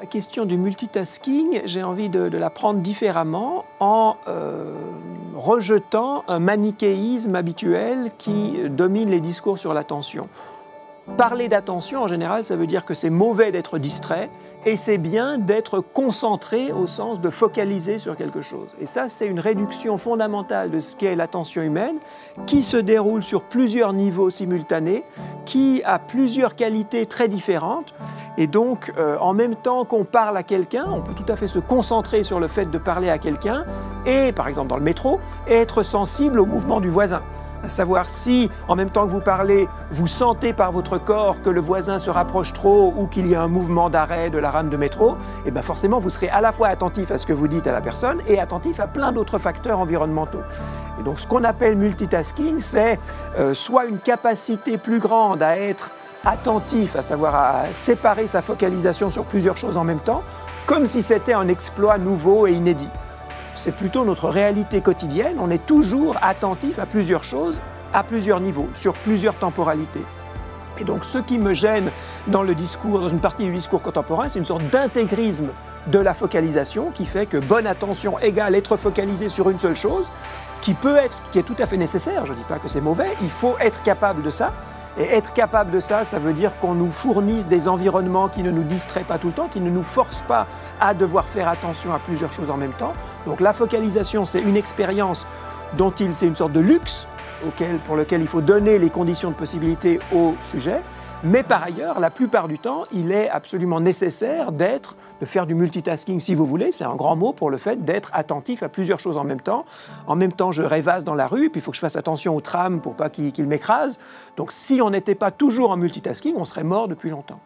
La question du multitasking, j'ai envie de la prendre différemment en rejetant un manichéisme habituel qui domine les discours sur l'attention. Parler d'attention, en général, ça veut dire que c'est mauvais d'être distrait et c'est bien d'être concentré au sens de focaliser sur quelque chose. Et ça, c'est une réduction fondamentale de ce qu'est l'attention humaine qui se déroule sur plusieurs niveaux simultanés, qui a plusieurs qualités très différentes. Et donc, en même temps qu'on parle à quelqu'un, on peut tout à fait se concentrer sur le fait de parler à quelqu'un et, par exemple dans le métro, être sensible au mouvement du voisin. À savoir si, en même temps que vous parlez, vous sentez par votre corps que le voisin se rapproche trop ou qu'il y a un mouvement d'arrêt de la rame de métro, et bien forcément vous serez à la fois attentif à ce que vous dites à la personne et attentif à plein d'autres facteurs environnementaux. Et donc ce qu'on appelle multitasking, c'est soit une capacité plus grande à être attentif, à savoir à séparer sa focalisation sur plusieurs choses en même temps, comme si c'était un exploit nouveau et inédit. C'est plutôt notre réalité quotidienne, on est toujours attentif à plusieurs choses, à plusieurs niveaux, sur plusieurs temporalités. Et donc ce qui me gêne dans le discours, dans une partie du discours contemporain, c'est une sorte d'intégrisme de la focalisation qui fait que bonne attention égale être focalisé sur une seule chose, qui est tout à fait nécessaire, je ne dis pas que c'est mauvais, il faut être capable de ça. Et être capable de ça, ça veut dire qu'on nous fournisse des environnements qui ne nous distraient pas tout le temps, qui ne nous forcent pas à devoir faire attention à plusieurs choses en même temps. Donc la focalisation, c'est une expérience c'est une sorte de luxe pour lequel il faut donner les conditions de possibilité au sujet. Mais par ailleurs, la plupart du temps, il est absolument nécessaire de faire du multitasking si vous voulez. C'est un grand mot pour le fait d'être attentif à plusieurs choses en même temps. En même temps, je rêvasse dans la rue, puis il faut que je fasse attention au tram pour pas qu'il m'écrase. Donc si on n'était pas toujours en multitasking, on serait mort depuis longtemps.